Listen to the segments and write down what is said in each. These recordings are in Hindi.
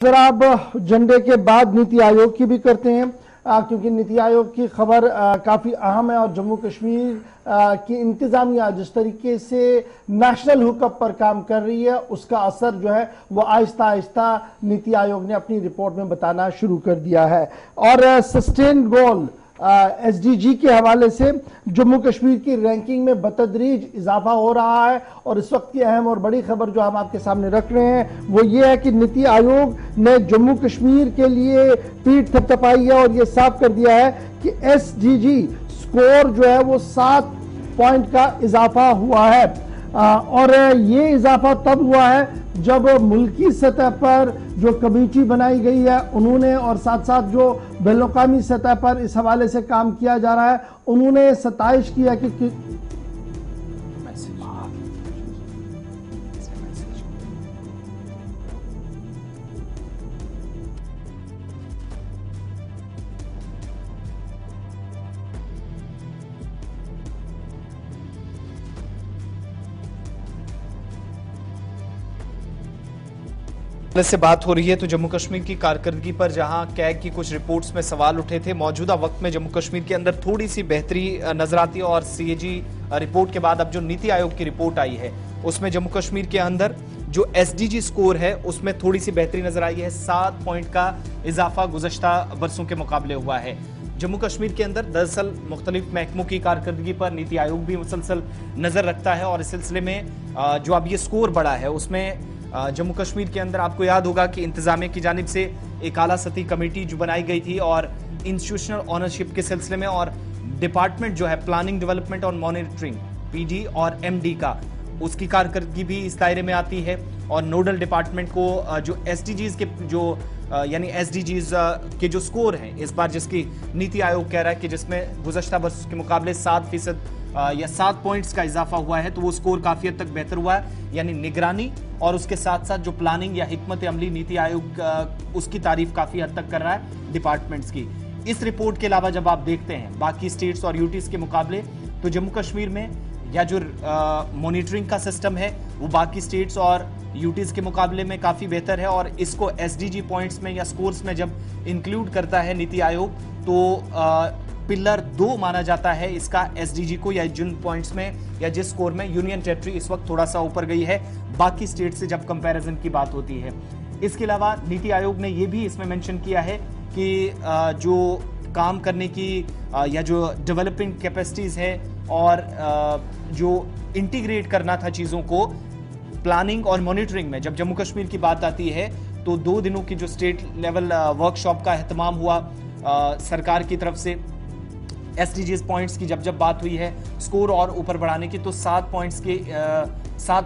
अगर आप झंडे के बाद नीति आयोग की भी करते हैं, क्योंकि नीति आयोग की खबर काफ़ी अहम है और जम्मू कश्मीर की इंतज़ामिया जिस तरीके से नेशनल हुकअप पर काम कर रही है उसका असर जो है वो आहिस्ता आहिस्ता नीति आयोग ने अपनी रिपोर्ट में बताना शुरू कर दिया है। और सस्टेन गोल एसडीजी के हवाले से जम्मू कश्मीर की रैंकिंग में बतदरीज इजाफा हो रहा है। और इस वक्त की अहम और बड़ी खबर जो हम आपके सामने रख रहे हैं वो ये है कि नीति आयोग ने जम्मू कश्मीर के लिए पीठ थपथपाई है और ये साफ कर दिया है कि एसडीजी स्कोर जो है वो 7 पॉइंट का इजाफा हुआ है। और ये इजाफा तब हुआ है जब मुल्की सतह पर जो कमेटी बनाई गई है उन्होंने, और साथ साथ जो बैनुल-अक़वामी सतह पर इस हवाले से काम किया जा रहा है, उन्होंने सताइश किया कि से बात हो रही है तो जम्मू कश्मीर की कारकर्दगी पर जहां कैग की कुछ रिपोर्ट्स में सवाल उठे थे, मौजूदा वक्त में जम्मू कश्मीर के अंदर थोड़ी सी बेहतरी नजर आती है। और सीएजी रिपोर्ट के बाद अब जो नीति आयोग की रिपोर्ट आई है उसमें जम्मू कश्मीर के अंदर जो एसडीजी स्कोर है उसमें थोड़ी सी बेहतरी नजर आई है। 7 पॉइंट का इजाफा गुज़श्ता बरसों के मुकाबले हुआ है। जम्मू कश्मीर के अंदर दरअसल मुख्तलिफ महकमों की कारकर्दगी पर नीति आयोग भी मुसलसल नजर रखता है और इस सिलसिले में जो अब ये स्कोर बढ़ा है उसमें जम्मू कश्मीर के अंदर आपको याद होगा कि इंतजामिया की जानिब से एक आला सतही कमेटी जो बनाई गई थी और इंस्टीट्यूशनल ऑनरशिप के सिलसिले में, और डिपार्टमेंट जो है प्लानिंग डेवलपमेंट और मॉनिटरिंग पीडी और एमडी का, उसकी कारकर्दगी भी इस दायरे में आती है। और नोडल डिपार्टमेंट को जो एसडीजीज के जो यानी एसडीजीज के जो स्कोर हैं इस बार, जिसकी नीति आयोग कह रहा है कि जिसमें गुज़श्ता बरस के मुकाबले 7% या 7 पॉइंट्स का इजाफा हुआ है, तो वो स्कोर काफी हद तक बेहतर हुआ है। यानी निगरानी और उसके साथ साथ जो प्लानिंग या हिकमत अमली नीति आयोग उसकी तारीफ काफी हद तक कर रहा है डिपार्टमेंट्स की। इस रिपोर्ट के अलावा जब आप देखते हैं बाकी स्टेट्स और यूटीज के मुकाबले, तो जम्मू कश्मीर में या जो मॉनिटरिंग का सिस्टम है वो बाकी स्टेट्स और यूटीज के मुकाबले में काफी बेहतर है। और इसको एसडीजी पॉइंट्स में या स्कोर्स में जब इंक्लूड करता है नीति आयोग तो पिलर 2 माना जाता है इसका एसडीजी को, या जिन पॉइंट्स में या जिस स्कोर में यूनियन टेरिटरी इस वक्त थोड़ा सा ऊपर गई है बाकी स्टेट से जब कंपैरिजन की बात होती है। इसके अलावा नीति आयोग ने यह भी इसमें मेंशन किया है कि जो काम करने की या जो डेवलपिंग कैपेसिटीज है और जो इंटीग्रेट करना था चीजों को प्लानिंग और मॉनिटरिंग में, जब जम्मू कश्मीर की बात आती है तो 2 दिनों की जो स्टेट लेवल वर्कशॉप का एहतमाम हुआ सरकार की तरफ से। एसडीजीज पॉइंट्स की जब बात हुई है स्कोर और ऊपर बढ़ाने की, तो 7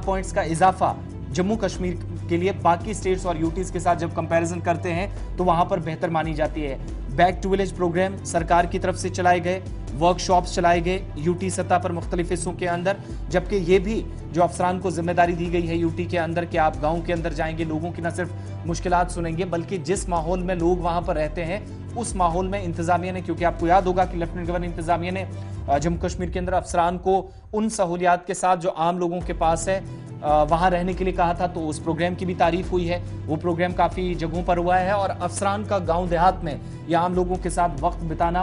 पॉइंट्स का इजाफा जम्मू कश्मीर के लिए बाकी स्टेट्स और यूटीज के साथ जब कंपैरिजन करते हैं तो वहां पर बेहतर मानी जाती है। बैक टू विलेज प्रोग्राम सरकार की तरफ से चलाए गए, वर्कशॉप्स चलाए गए यूटी सतह पर मुख्तलिफ हिस्सों के अंदर, जबकि ये भी जो अफसरान को जिम्मेदारी दी गई है यूटी के अंदर कि आप गाँव के अंदर जाएंगे, लोगों की न सिर्फ मुश्किलात सुनेंगे बल्कि जिस माहौल में लोग वहां पर रहते हैं उस माहौल में इंतजामिया ने, क्योंकि आपको याद होगा कि लेफ्टिनेंट गवर्नर इंतजामिया ने जम्मू कश्मीर के अंदर अफसरान को उन सहूलियात के साथ जो आम लोगों के पास है वहां रहने के लिए कहा था, तो उस प्रोग्राम की भी तारीफ हुई है। वो प्रोग्राम काफी जगहों पर हुआ है और अफसरान का गांव देहात में या आम लोगों के साथ वक्त बिताना,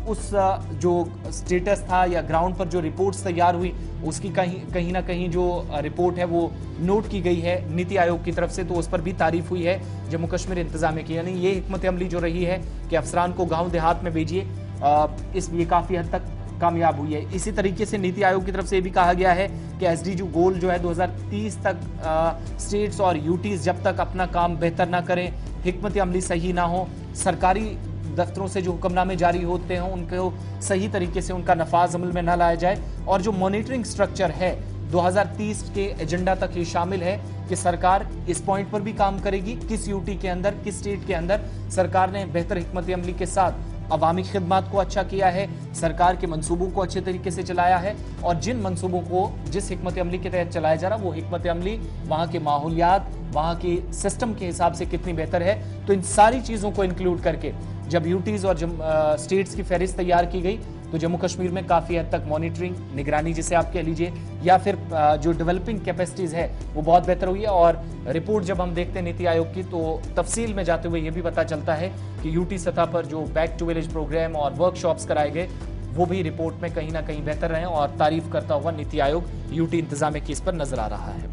उस जो स्टेटस था या ग्राउंड पर जो रिपोर्ट्स तैयार हुई उसकी कहीं ना कहीं जो रिपोर्ट है वो नोट की गई है नीति आयोग की तरफ से, तो उस पर भी तारीफ हुई है जम्मू कश्मीर इंतजामिया की। यानी ये हिकमत अमली जो रही है कि अफसरान को गांव देहात में भेजिए, इसलिए काफी हद तक कामयाब हुई है। इसी तरीके से नीति आयोग की तरफ से भी कहा गया है कि एसडीजी गोल जो है 2030 तक स्टेट्स और यूटीज जब तक अपना काम बेहतर ना करें, हिकमत अमली सही ना हो, सरकारी दफ्तरों से जो हुक्मनामे जारी होते हैं उनको सही तरीके से उनका नफाज अमल में न लाया जाए, और जो मॉनिटरिंग स्ट्रक्चर है 2030 के एजेंडा तक ये शामिल है कि सरकार इस पॉइंट पर भी काम करेगी, किस यूटी के अंदर, किस स्टेट के अंदर सरकार ने बेहतर हिकमत अमली के साथ अवामी खिदमात को अच्छा किया है, सरकार के मंसूबों को अच्छे तरीके से चलाया है, और जिन मंसूबों को जिस हिकमत अमली के तहत चलाया जा रहा वो हिकमत अमली वहां के माहौलियात, वहां की सिस्टम के हिसाब से कितनी बेहतर है। तो इन सारी चीजों को इंक्लूड करके जब यूटीज और स्टेट्स की फहरिस्त तैयार की गई तो जम्मू कश्मीर में काफी हद तक मॉनिटरिंग, निगरानी जिसे आप कह लीजिए, या फिर जो डेवलपिंग कैपेसिटीज है वो बहुत बेहतर हुई है। और रिपोर्ट जब हम देखते हैं नीति आयोग की तो तफसील में जाते हुए ये भी पता चलता है कि यूटी सतह पर जो बैक टू विलेज प्रोग्राम और वर्कशॉप्स कराए गए वो भी रिपोर्ट में कहीं ना कहीं बेहतर रहे और तारीफ करता हुआ नीति आयोग यूटी इंतजामिया की इस पर नजर आ रहा है।